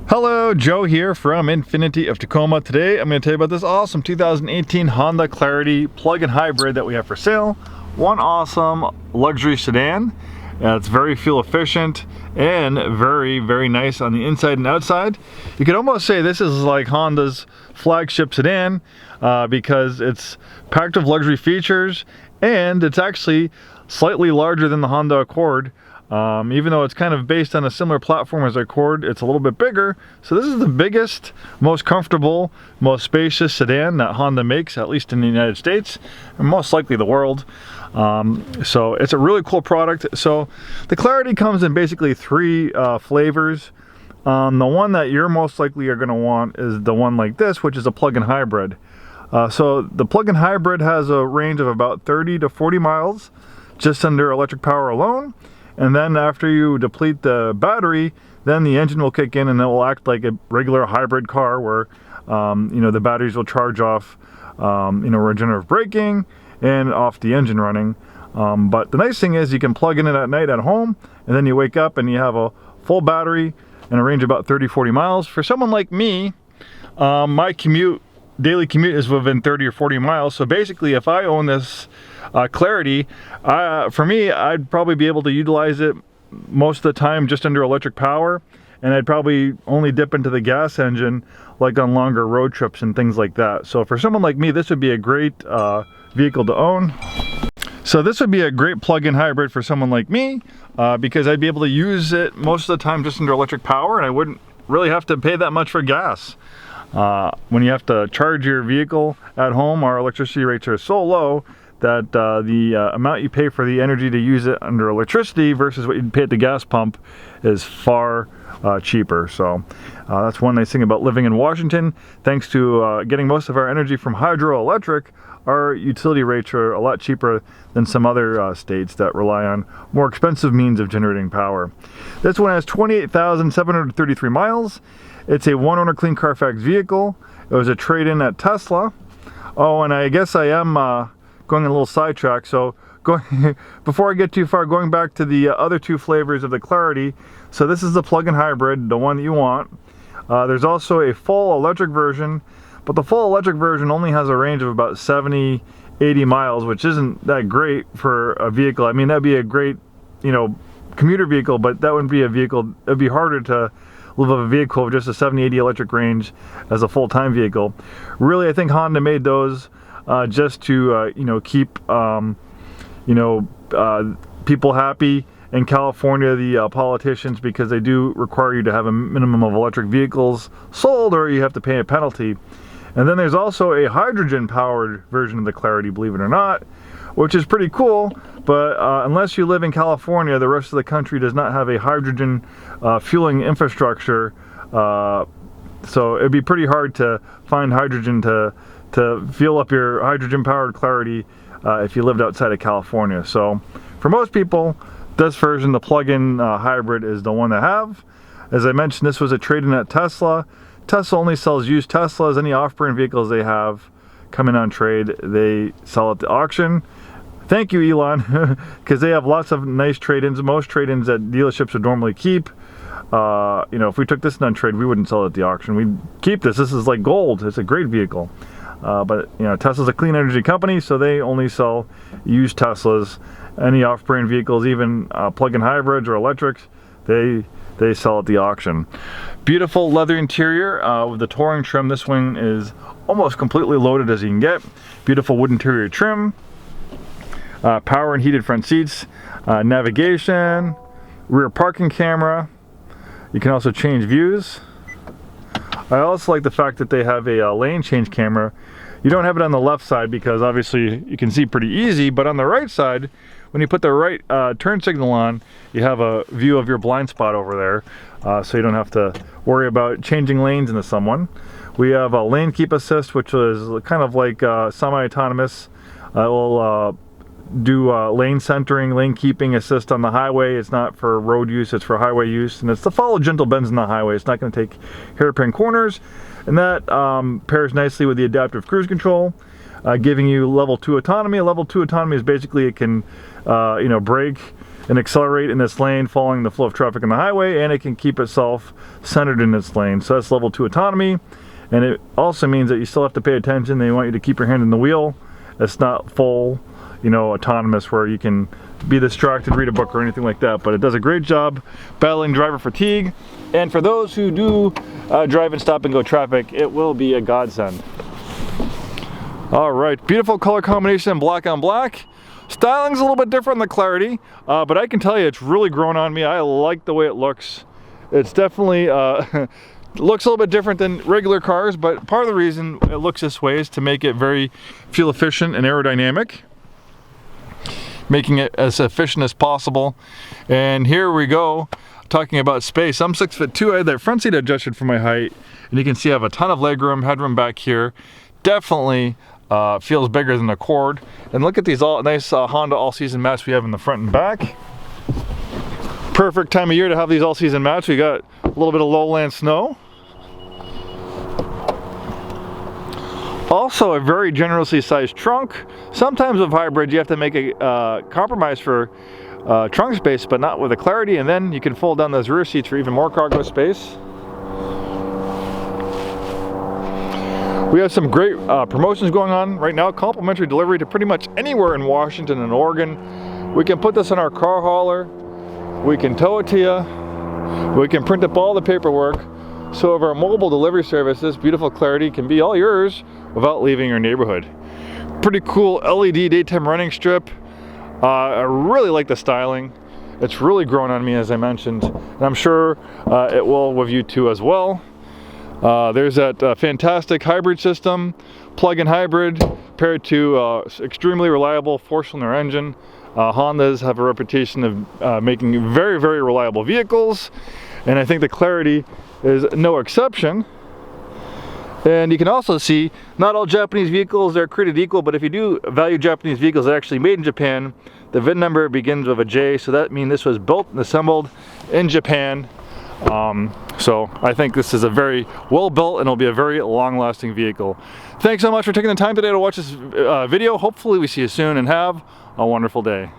Hello, Joe here from Infiniti of Tacoma. Today I'm going to tell you about this awesome 2018 Honda Clarity plug-in hybrid that we have for sale. One awesome luxury sedan. It's very fuel efficient and very nice on the inside and outside. You could almost say this is like Honda's flagship sedan because it's packed with luxury features and it's actually slightly larger than the Honda Accord. Even though it's kind of based on a similar platform as the Accord, it's a little bit bigger. So this is the biggest, most comfortable, most spacious sedan that Honda makes, at least in the United States, and most likely the world. So it's a really cool product. So the Clarity comes in basically three flavors. The one that you're most likely are going to want is the one like this, which is a plug-in hybrid. So the plug-in hybrid has a range of about 30 to 40 miles, just under electric power alone. And then after you deplete the battery, then the engine will kick in and it will act like a regular hybrid car where, the batteries will charge off, regenerative braking and off the engine running. But the nice thing is you can plug in it at night at home and then you wake up and you have a full battery and a range of about 30-40 miles. For someone like me, my daily commute is within 30 or 40 miles. So basically if I own this Clarity, for me, I'd probably be able to utilize it most of the time just under electric power, and I'd probably only dip into the gas engine like on longer road trips and things like that. So for someone like me, this would be a great vehicle to own. So this would be a great plug-in hybrid for someone like me because I'd be able to use it most of the time just under electric power, and I wouldn't really have to pay that much for gas. When you have to charge your vehicle at home, our electricity rates are so low that the amount you pay for the energy to use it under electricity versus what you'd pay at the gas pump is far cheaper. So that's one nice thing about living in Washington. Thanks to getting most of our energy from hydroelectric, our utility rates are a lot cheaper than some other states that rely on more expensive means of generating power. This one has 28,733 miles. It's a one-owner clean Carfax vehicle. It was a trade-in at Tesla. Oh, and I guess I am going a little sidetrack. So before I get too far, going back to the other two flavors of the Clarity. So this is the plug-in hybrid, the one that you want. There's also a full electric version, but the full electric version only has a range of about 70-80 miles, which isn't that great for a vehicle. I mean, that'd be a great, commuter vehicle, but that wouldn't be a vehicle. It'd be harder to live a vehicle with just a 70-80 electric range as a full-time vehicle. Really, I think Honda made those just to keep people happy in California, the politicians, because they do require you to have a minimum of electric vehicles sold or you have to pay a penalty. And then there's also a hydrogen powered version of the Clarity, believe it or not, which is pretty cool, but unless you live in California, the rest of the country does not have a hydrogen fueling infrastructure, so it'd be pretty hard to find hydrogen to fuel up your hydrogen-powered Clarity if you lived outside of California. So for most people, this version, the plug-in hybrid, is the one to have. As I mentioned, this was a trade-in at Tesla. Tesla only sells used Teslas. Any off-brand vehicles they have coming on trade, they sell at the auction. Thank you, Elon, because they have lots of nice trade-ins. Most trade-ins that dealerships would normally keep. If we took this on trade, we wouldn't sell it at the auction. We'd keep this. This is like gold. It's a great vehicle. But Tesla's a clean energy company, so they only sell used Teslas. Any off-brand vehicles, even plug-in hybrids or electrics, they sell at the auction. Beautiful leather interior with the touring trim. This one is almost completely loaded as you can get. Beautiful wood interior trim. Power and heated front seats. Navigation. Rear parking camera. You can also change views. I also like the fact that they have a lane change camera. You don't have it on the left side because obviously you can see pretty easy, but on the right side, when you put the right turn signal on, you have a view of your blind spot over there, so you don't have to worry about changing lanes into someone. We have a lane keep assist, which is kind of like semi-autonomous. It will do lane centering, lane keeping assist on the highway. It's not for road use, it's for highway use, and it's to follow gentle bends in the highway. It's not going to take hairpin corners, and that pairs nicely with the adaptive cruise control, giving you level 2 autonomy. Level 2 autonomy is basically it can brake and accelerate in its lane following the flow of traffic on the highway, and it can keep itself centered in its lane. So that's level 2 autonomy, and it also means that you still have to pay attention. They want you to keep your hand in the wheel. It's not full, you know, autonomous where you can be distracted, read a book or anything like that, but it does a great job battling driver fatigue. And for those who do drive in stop and go traffic, it will be a godsend. All right, beautiful color combination, black on black. Styling's a little bit different in the Clarity, but I can tell you it's really grown on me. I like the way it looks. It's definitely looks a little bit different than regular cars, but part of the reason it looks this way is to make it very fuel efficient and aerodynamic, making it as efficient as possible. And here we go, talking about space. I'm 6'2". I had that front seat adjusted for my height, and you can see I have a ton of legroom, headroom back here. Definitely feels bigger than the Accord. And look at these nice Honda all-season mats we have in the front and back. Perfect time of year to have these all-season mats. We got a little bit of lowland snow. Also a very generously sized trunk. Sometimes with hybrid you have to make a compromise for trunk space, but not with a Clarity, and then you can fold down those rear seats for even more cargo space. We have some great promotions going on right now. Complimentary delivery to pretty much anywhere in Washington and Oregon. We can put this in our car hauler. We can tow it to you. We can print up all the paperwork. So with our mobile delivery service, this beautiful Clarity can be all yours without leaving your neighborhood. Pretty cool LED daytime running strip. I really like the styling. It's really grown on me, as I mentioned, and I'm sure it will with you too as well. There's that fantastic hybrid system, plug-in hybrid, paired to extremely reliable four-cylinder engine. Hondas have a reputation of making very, very reliable vehicles, and I think the Clarity is no exception. And you can also see, not all Japanese vehicles are created equal, but if you do value Japanese vehicles that are actually made in Japan, the VIN number begins with a J, so that means this was built and assembled in Japan. So I think this is a very well built and it'll be a very long-lasting vehicle. Thanks so much for taking the time today to watch this video. Hopefully we see you soon, and have a wonderful day.